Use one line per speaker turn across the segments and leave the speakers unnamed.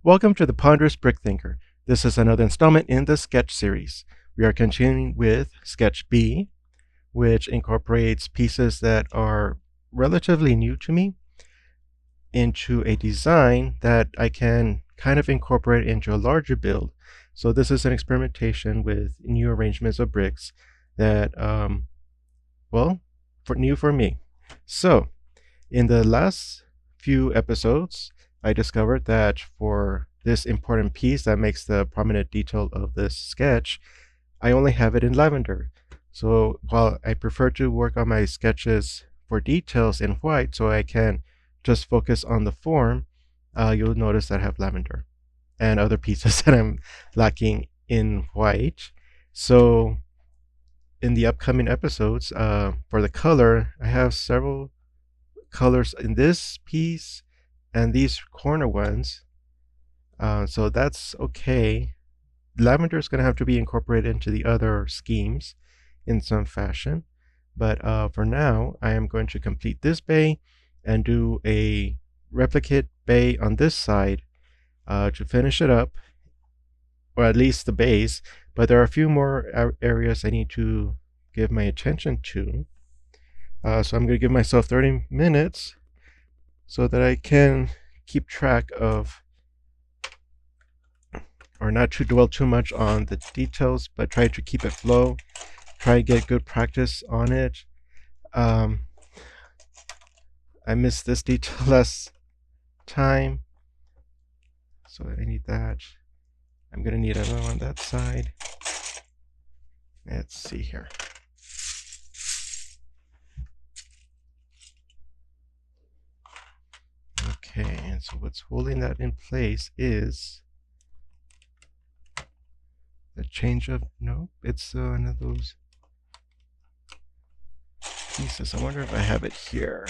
Welcome to the Ponderous Brick Thinker. This is another installment in the sketch series. We are continuing with sketch B, which incorporates pieces that are relatively new to me into a design that I can kind of incorporate into a larger build. So this is an experimentation with new arrangements of bricks that, new for me. So in the last few episodes, I discovered that for this important piece that makes the prominent detail of this sketch, I only have it in lavender. So while I prefer to work on my sketches for details in white so I can just focus on the form, you'll notice that I have lavender and other pieces that I'm lacking in white. So in the upcoming episodes, for the color, I have several colors in this piece and these corner ones. So that's okay. Lavender is going to have to be incorporated into the other schemes in some fashion. But for now, I am going to complete this bay and do a replicate bay on this side to finish it up, or at least the base. But there are a few more areas I need to give my attention to. So I'm going to give myself 30 minutes so that I can keep track of, or not to dwell too much on the details, but try to keep it flow, try to get good practice on it. I missed this detail last time, so I need that. I'm going to need another one on that side. Let's see here. Okay, and so what's holding that in place is the change of, no, it's one of those pieces. I wonder if I have it here.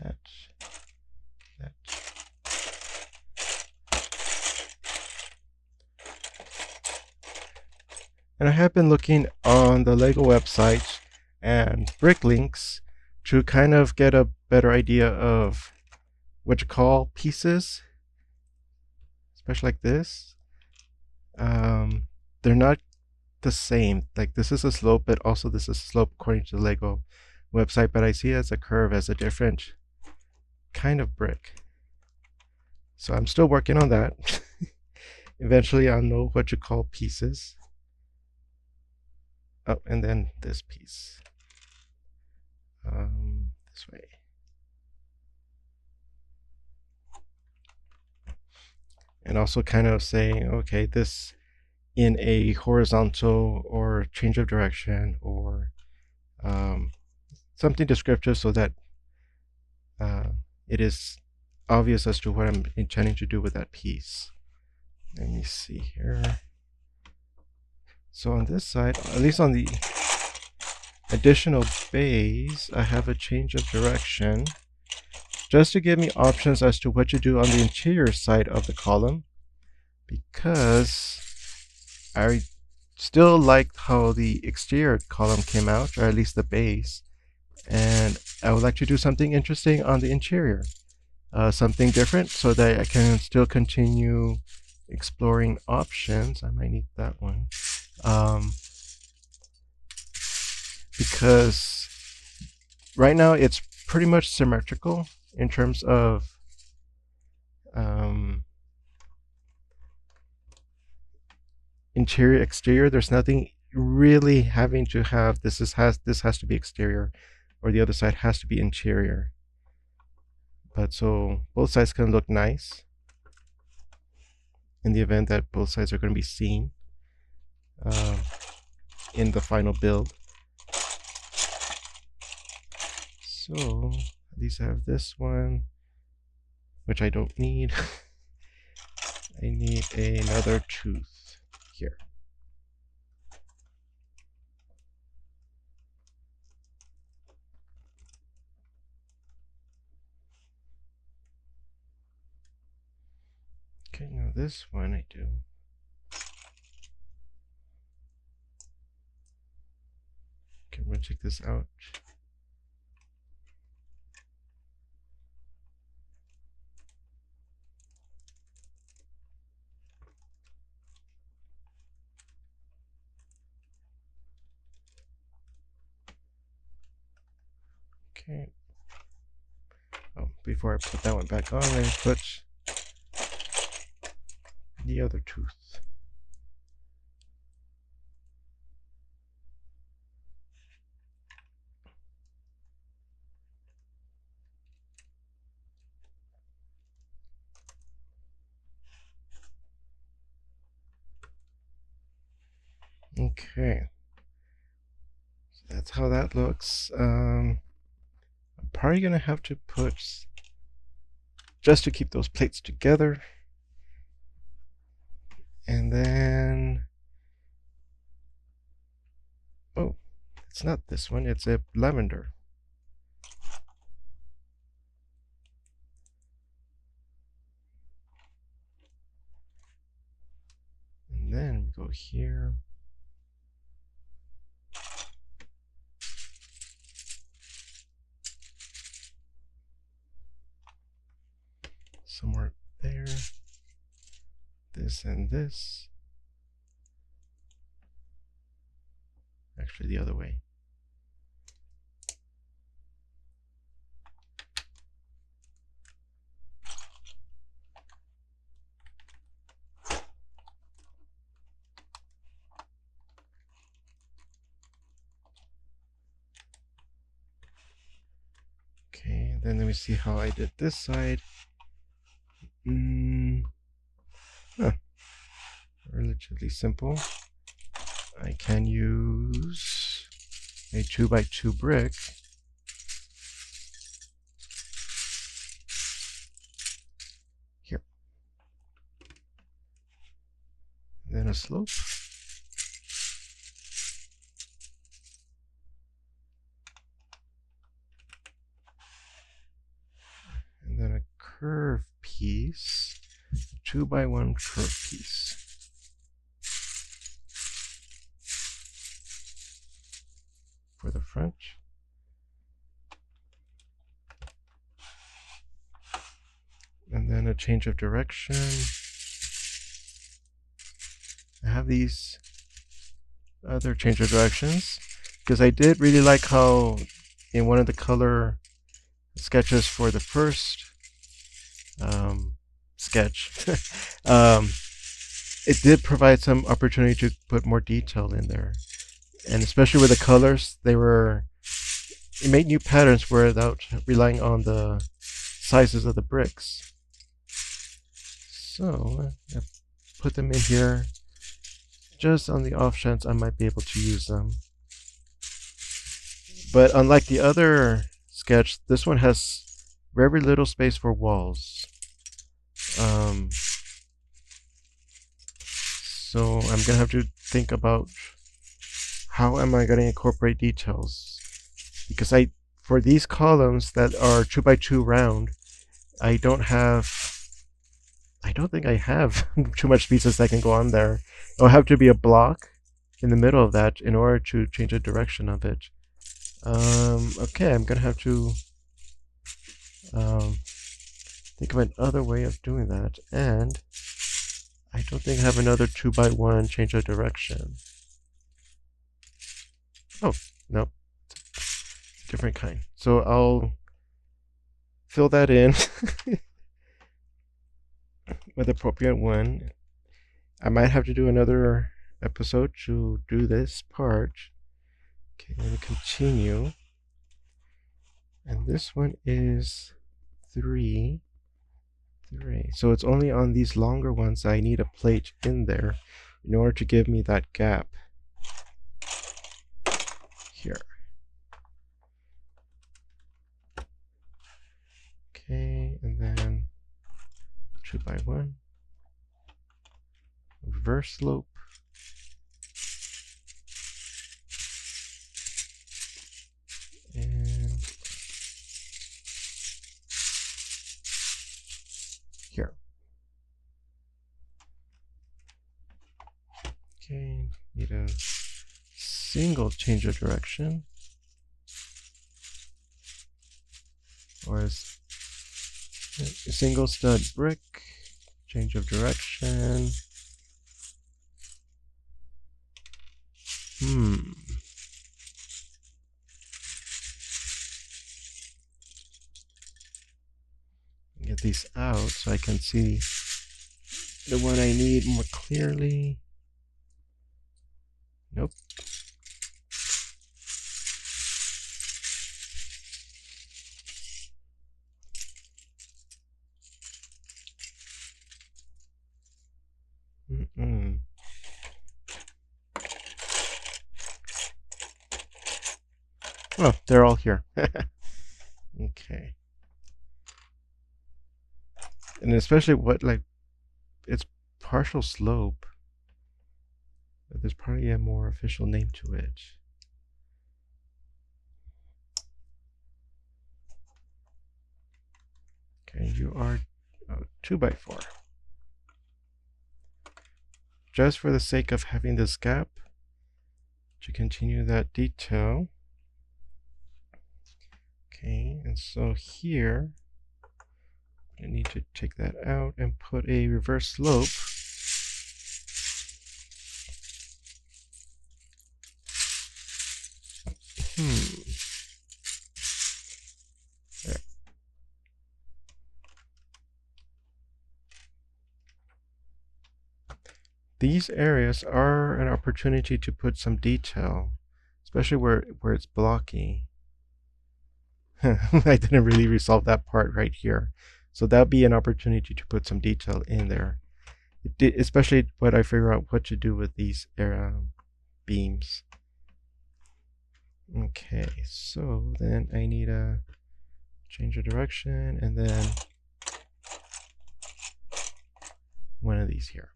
That. And I have been looking on the Lego website and Bricklinks to kind of get a better idea of what you call pieces, especially like this. They're not the same. Like this is a slope, but also this is a slope according to the Lego website, but I see it as a curve, as a different kind of brick. So I'm still working on that. Eventually I'll know what you call pieces. Oh, and then this piece. This way. And also kind of saying, okay, this in a horizontal or change of direction or something descriptive so that it is obvious as to what I'm intending to do with that piece. Let me see here. So on this side, at least on the additional bays, I have a change of direction just to give me options as to what to do on the interior side of the column, because I still liked how the exterior column came out, or at least the base, and I would like to do something interesting on the interior, something different so that I can still continue exploring options. I might need that one. Because right now it's pretty much symmetrical in terms of interior exterior. There's nothing really having to have this has to be exterior or the other side has to be interior. But so both sides can look nice in the event that both sides are going to be seen in the final build. So at least I have this one, which I don't need. I need another tooth here. Okay, now this one I do. Okay, I'm going to check this out. Okay. Oh, before I put that one back on, let me put the other tooth. Okay. So that's how that looks. I'm probably gonna have to put, just to keep those plates together. And then, oh, it's not this one, it's a lavender. And then we go here. Somewhere there. This and this. Actually, the other way. Okay, then let me see how I did this side. Huh. Relatively simple. I can use a 2x2 brick. Here. Then a slope. And then a curve piece. 2x1 curve piece. For the front. And then a change of direction. I have these other change of directions because I did really like how in one of the color sketches for the first sketch it did provide some opportunity to put more detail in there, and especially with the colors, it made new patterns without relying on the sizes of the bricks. So I put them in here just on the off chance I might be able to use them. But unlike the other sketch, this one has very little space for walls. So I'm gonna have to think about how am I gonna incorporate details, because for these columns that are 2x2 round, I don't think I have too much pieces that can go on there. It'll have to be a block in the middle of that in order to change the direction of it. Okay, I'm gonna have to think of another way of doing that, and I don't think I have another 2x1 change of direction. Oh, no, different kind. So I'll fill that in with the appropriate one. I might have to do another episode to do this part. Okay, let me continue. And this one is 3. So it's only on these longer ones I need a plate in there in order to give me that gap here. Okay, and then 2x1 reverse slope. And here. Okay, need a single change of direction, or a single stud brick, change of direction. these out so I can see the one I need more clearly. Nope. Oh, they're all here. Okay. And especially it's partial slope. There's probably a more official name to it. Okay, you are 2x4. Just for the sake of having this gap, to continue that detail. Okay, and so here, I need to take that out and put a reverse slope. There. These areas are an opportunity to put some detail, especially where it's blocky. I didn't really resolve that part right here. So that'd be an opportunity to put some detail in there. Especially when I figure out what to do with these beams. Okay, so then I need to change the direction and then one of these here.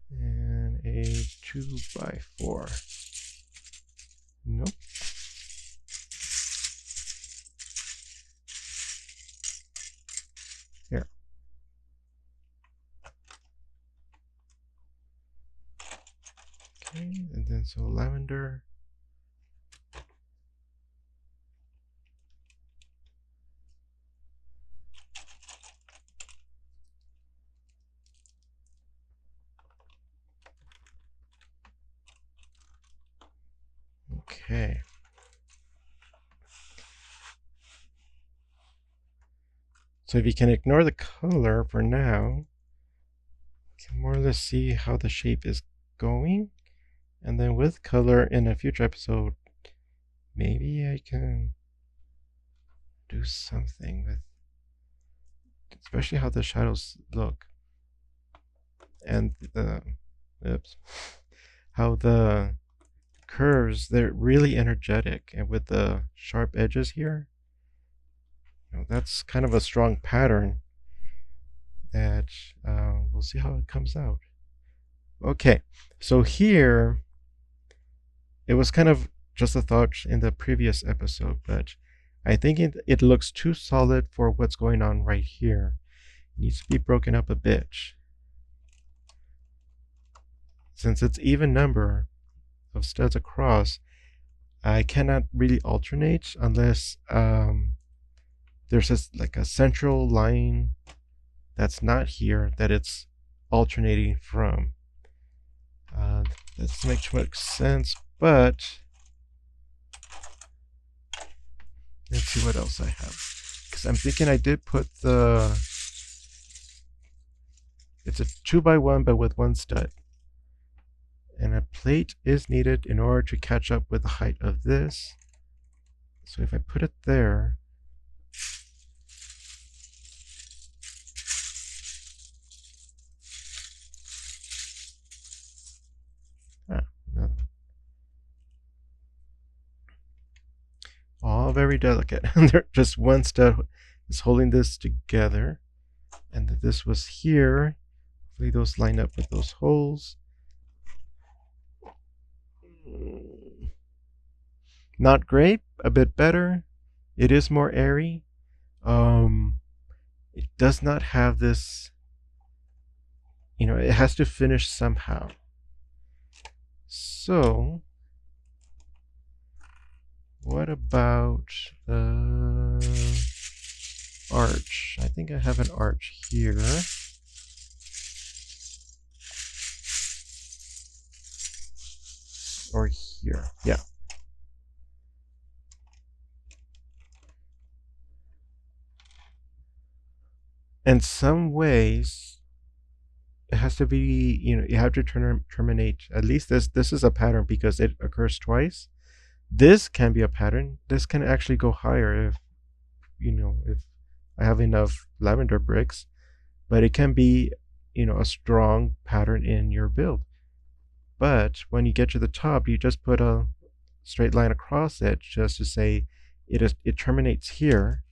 And a 2x4. Nope. Here. Okay, and then so lavender. Okay. So if you can ignore the color for now, you can more or less see how the shape is going. And then with color in a future episode, maybe I can do something with, especially how the shadows look. And how the curves, they're really energetic. And with the sharp edges here, that's kind of a strong pattern that we'll see how it comes out. Okay, so here, it was kind of just a thought in the previous episode, but I think it looks too solid for what's going on right here. It needs to be broken up a bit. Since it's even number of studs across, I cannot really alternate unless there's just like a central line that's not here that it's alternating from. That doesn't make too much sense, but let's see what else I have. Because I'm thinking I did put it's a 2x1 but with one stud. And a plate is needed in order to catch up with the height of this. So if I put it there, no. All very delicate. Just one stud is holding this together. And this was here. Hopefully those line up with those holes. Not great, a bit better. It is more airy. It does not have this, it has to finish somehow. So, what about arch? I think I have an arch here. Or here, yeah. in some ways it has to be, you have to terminate at least this is a pattern because it occurs twice. This can be a pattern. This can actually go higher if I have enough lavender bricks, but it can be, a strong pattern in your build. But when you get to the top, you just put a straight line across it just to say it terminates here,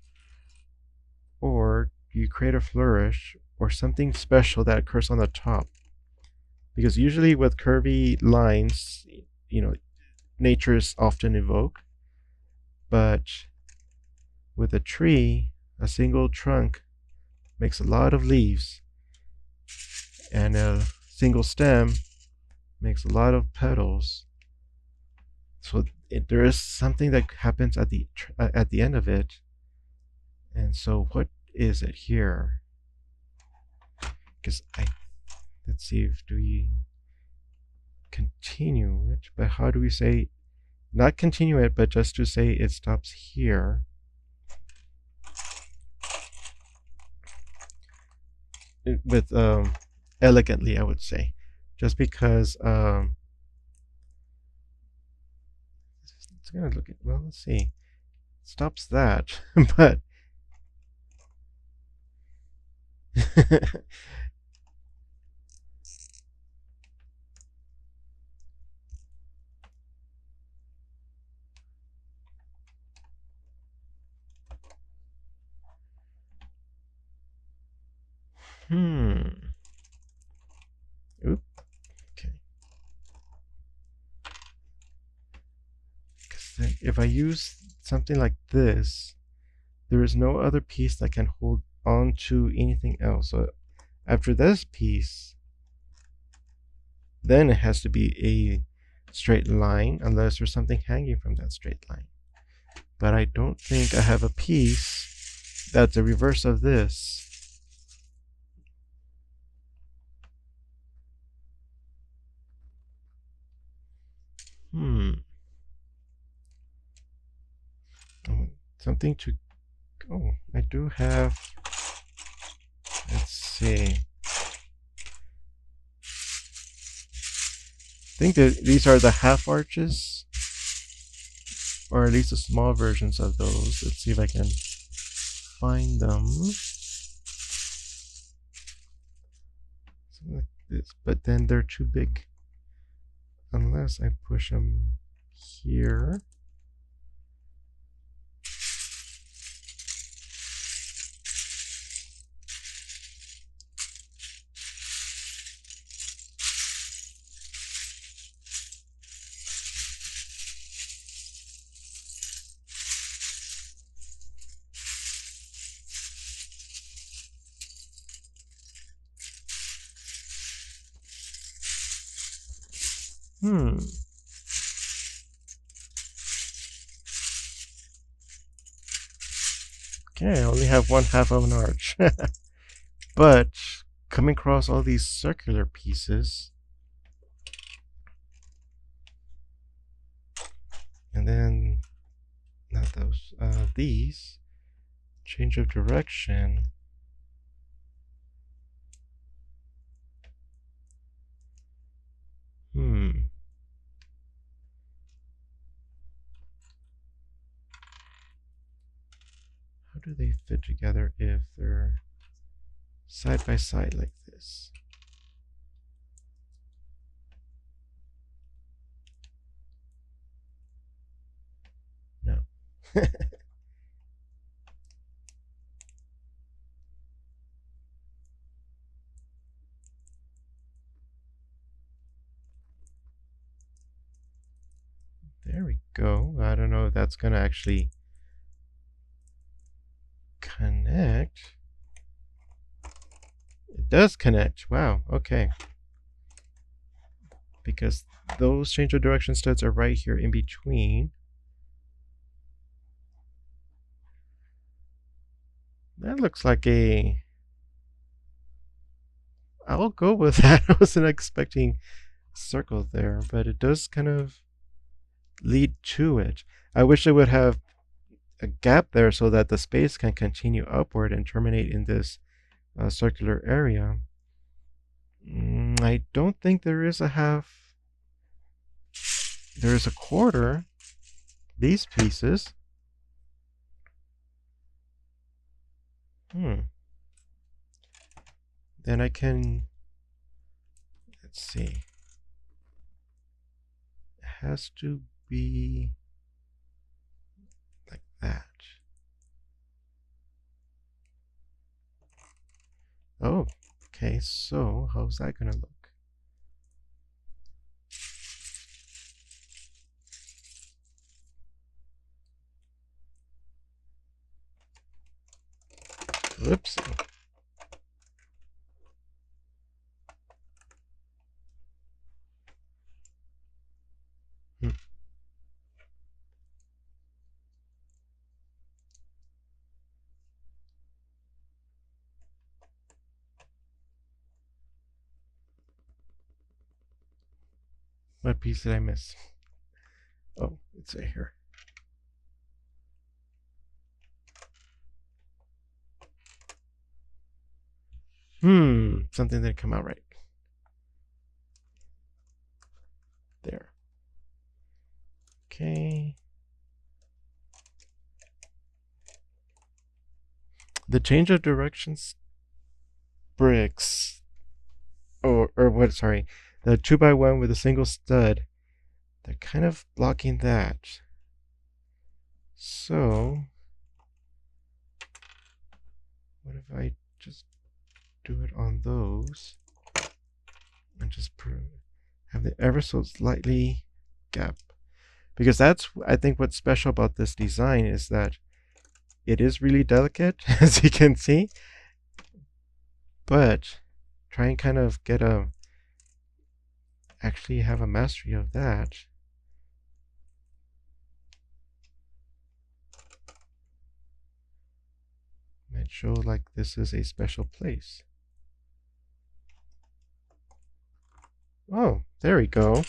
or you create a flourish or something special that occurs on the top. Because usually with curvy lines, nature is often evoked, but with a tree, a single trunk makes a lot of leaves, and a single stem makes a lot of petals. So there is something that happens at the end of it. And so what is it here? Because let's see, if do we continue it? But how do we say, not continue it, but just to say it stops here? With elegantly, I would say, just because it's gonna look at, well, let's see, stops that, but Oop. Okay. Because if I use something like this, there is no other piece that can hold on to anything else. So after this piece, then it has to be a straight line unless there's something hanging from that straight line. But I don't think I have a piece that's the reverse of this. Something to, oh, I do have, let's see. I think that these are the half arches, or at least the small versions of those. Let's see if I can find them. Something like this, but then they're too big unless I push them here. Okay, I only have 1/2 of an arch. But coming across all these circular pieces, and then not those, these, change of direction. How do they fit together if they're side by side like this? No. There we go. I don't know if that's going to actually connect. It does connect. Wow, okay. Because those change of direction studs are right here in between. That looks like a... I'll go with that. I wasn't expecting a circle there, but it does kind of lead to it. I wish it would have a gap there so that the space can continue upward and terminate in this circular area. I don't think there is a half. There is a quarter. These pieces. Then I can, let's see. It has to be like that. Oh, okay, so how's that gonna look? Whoops. What piece did I miss? Oh, it's right here. Something didn't come out right. There. Okay. The change of directions bricks, or what, sorry, the 2x1 with a single stud, they're kind of blocking that. So, what if I just do it on those and just have the ever so slightly gap? Because that's, I think, what's special about this design is that it is really delicate, as you can see, but try and kind of get actually have a mastery of that. Might show like this is a special place. Oh, there we go.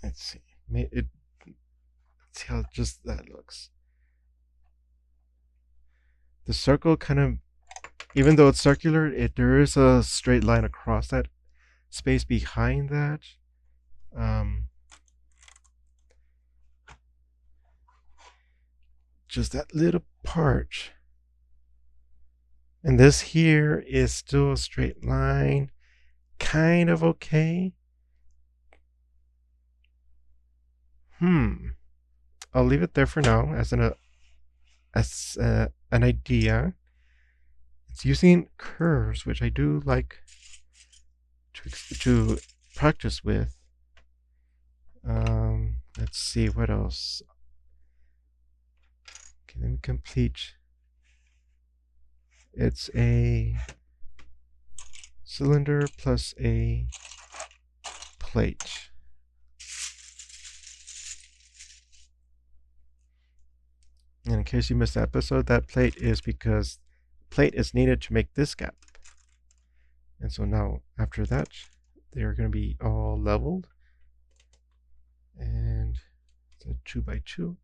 Let's see. Let's see how just that looks. The circle kind of, even though it's circular, there is a straight line across that space behind that. Just that little part. And this here is still a straight line. Kind of okay. I'll leave it there for now as an idea. It's using curves, which I do like to practice with. Let's see what else. Okay, let me complete. It's a cylinder plus a plate. And in case you missed the episode, that plate is because plate is needed to make this gap. And so now after that, they're going to be all leveled. And it's a 2x2.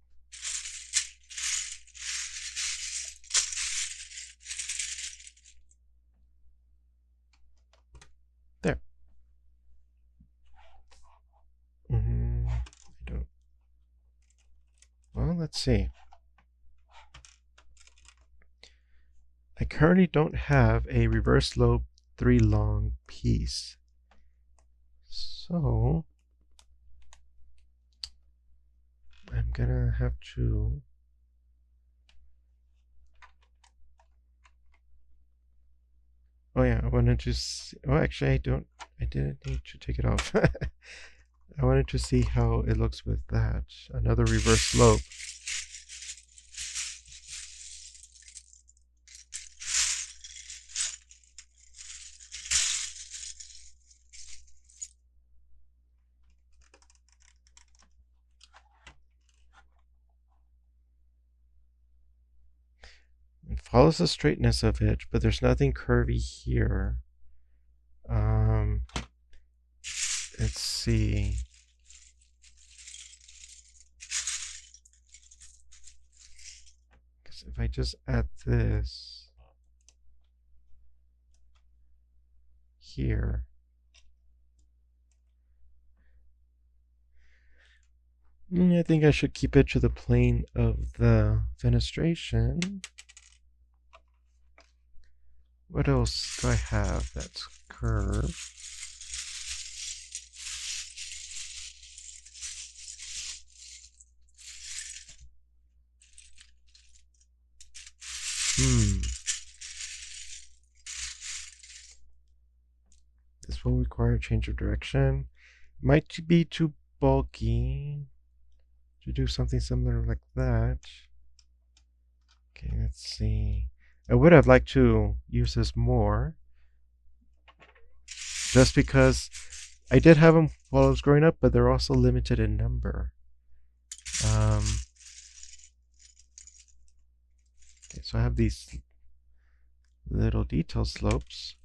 There. I don't. Well, let's see. I currently don't have a reverse slope 3 long piece. So I'm gonna have to oh yeah, I wanted to see, oh actually I didn't need to take it off. I wanted to see how it looks with that. Another reverse slope. It follows the straightness of it, but there's nothing curvy here. let's see. Because if I just add this here, I think I should keep it to the plane of the fenestration. What else do I have that's curved? This will require a change of direction. Might be too bulky to do something similar like that. Okay, let's see. I would have liked to use this more, just because I did have them while I was growing up, but they're also limited in number. Okay, so I have these little detail slopes.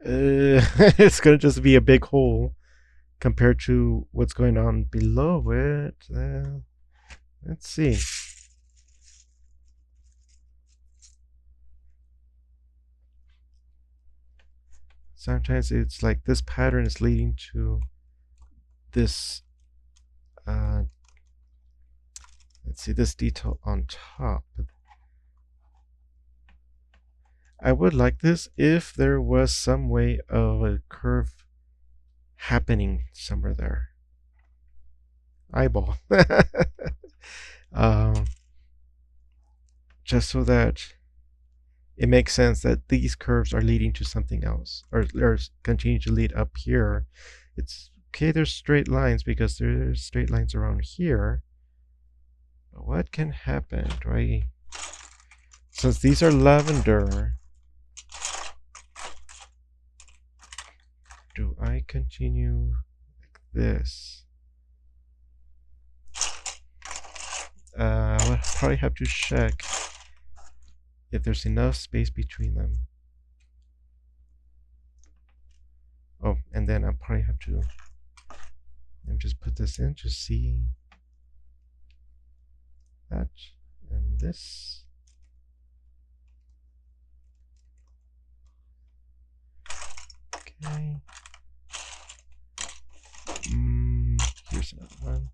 It's gonna just be a big hole compared to what's going on below it. Let's see. Sometimes it's like this pattern is leading to this, let's see, this detail on top. I would like this if there was some way of a curve happening somewhere there. Eyeball. um, just so that it makes sense that these curves are leading to something else, or continue to lead up here. It's okay, there's straight lines because there's straight lines around here. But what can happen? Since these are lavender, do I continue like this? I'll probably have to check if there's enough space between them. Oh, and then I'll probably have to just put this in to see that and this. Okay. Here's another one.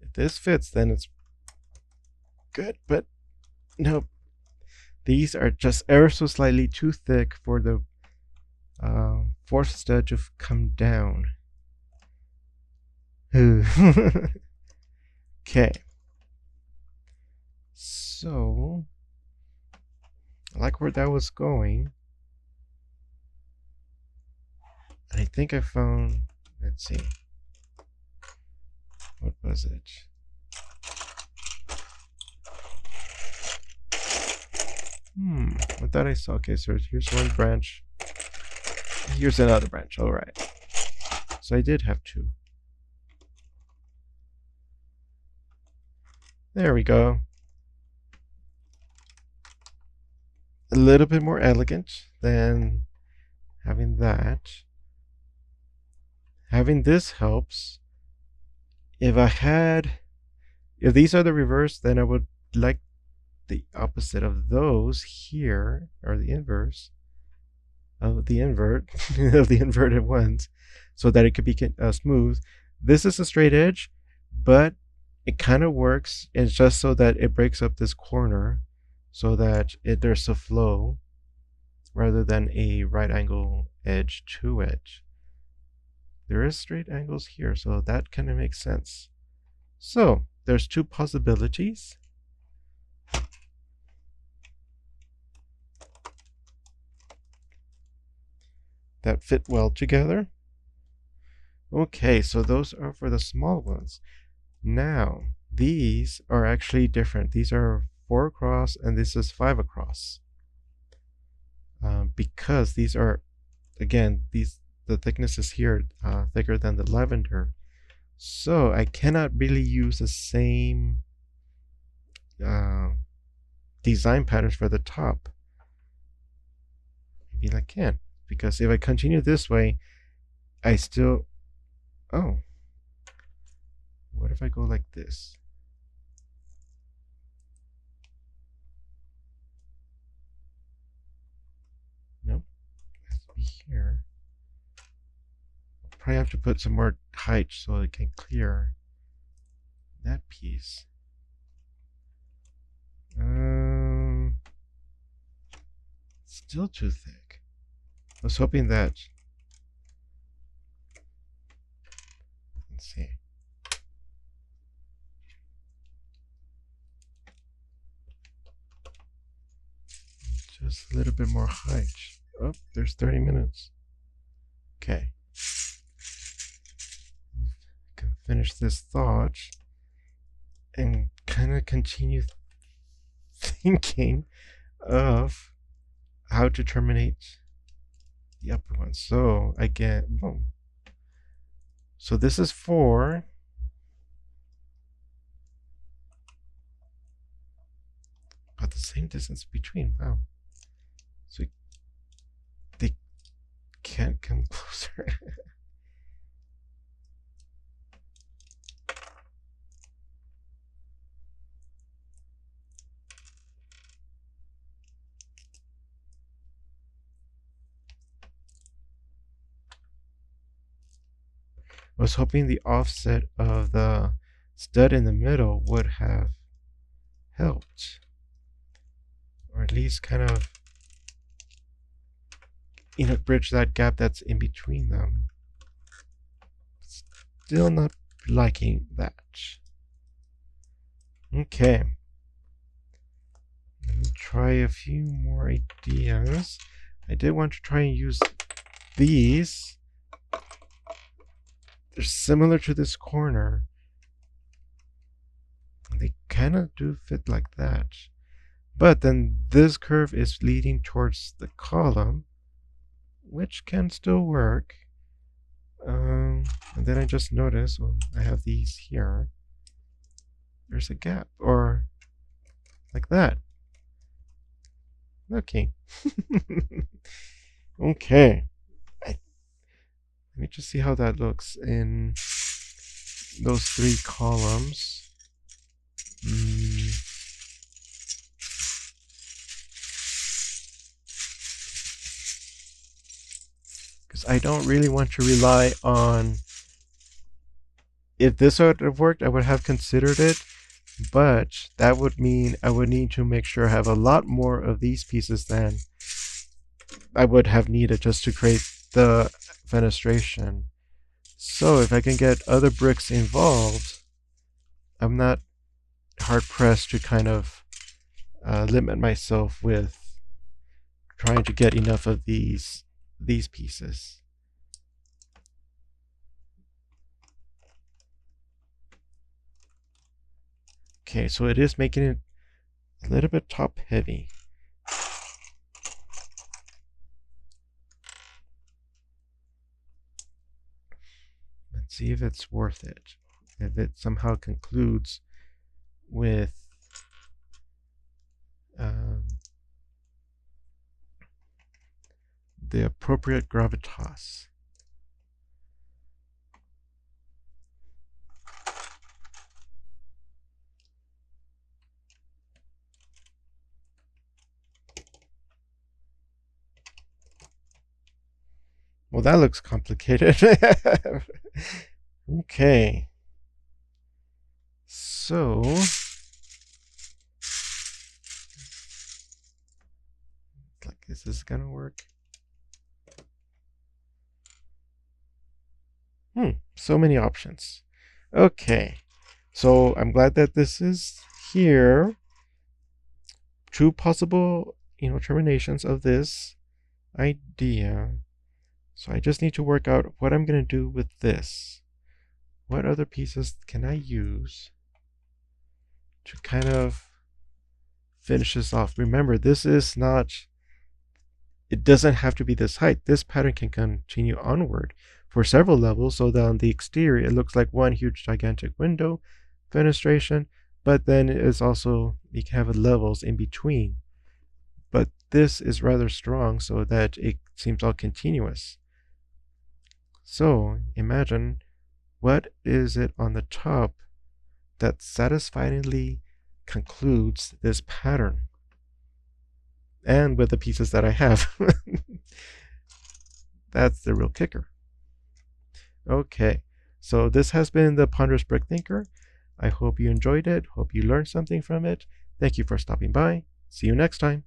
If this fits, then it's good, but nope. These are just ever so slightly too thick for the fourth stud to come down. Okay. So, I like where that was going. I think I found, let's see. What was it? I thought I saw. Okay, so here's one branch. Here's another branch. All right. So I did have two. There we go. A little bit more elegant than having that. Having this helps. If these are the reverse, then I would like the opposite of those here, or the inverse of the invert of the inverted ones, so that it could be smooth. This is a straight edge, but it kind of works. It's just so that it breaks up this corner, so that there's a flow rather than a right angle edge to it. There is straight angles here, so that kind of makes sense. So there's two possibilities. That fit well together. Okay, so those are for the small ones. Now, these are actually different. These are 4 across and this is 5 across. Because these are, again, the thickness is here thicker than the lavender. So I cannot really use the same design patterns for the top. Maybe I can, because if I continue this way, I still, oh, what if I go like this? Nope, it has to be here. I'll probably have to put some more height so it can clear that piece. Still too thick. I was hoping that, let's see. Just a little bit more height. Oh, there's 30 minutes. Okay. I can finish this thought and kind of continue thinking of how to terminate the upper one. So I get, boom. So this is 4. About the same distance between. Wow. So they can't come closer. I was hoping the offset of the stud in the middle would have helped, or at least kind of, you know, bridge that gap that's in between them. Still not liking that. Okay. Let me try a few more ideas. I did want to try and use these. They're similar to this corner. They kind of do fit like that. But then this curve is leading towards the column, which can still work. And then I just noticed, well, I have these here. There's a gap, or like that. Okay. Okay. Let me just see how that looks in those 3 columns. Because I don't really want to rely on, if this would have worked, I would have considered it, but that would mean I would need to make sure I have a lot more of these pieces than I would have needed just to create the fenestration. So if I can get other bricks involved, I'm not hard pressed to kind of limit myself with trying to get enough of these pieces. Okay, so it is making it a little bit top heavy. Let's see if it's worth it. If it somehow concludes with the appropriate gravitas. Well, that looks complicated. Okay. So like, is this gonna work? So many options. Okay. So I'm glad that this is here. 2 possible, terminations of this idea. So I just need to work out what I'm going to do with this. what other pieces can I use to kind of finish this off? Remember, this is not, it doesn't have to be this height. This pattern can continue onward for several levels, so that on the exterior it looks like one huge gigantic window, fenestration, but then it's also, you can have levels in between. But this is rather strong so that it seems all continuous. So imagine, what is it on the top that satisfyingly concludes this pattern? And with the pieces that I have. That's the real kicker. Okay, so this has been the Ponderous Brick Thinker. I hope you enjoyed it. Hope you learned something from it. Thank you for stopping by. See you next time.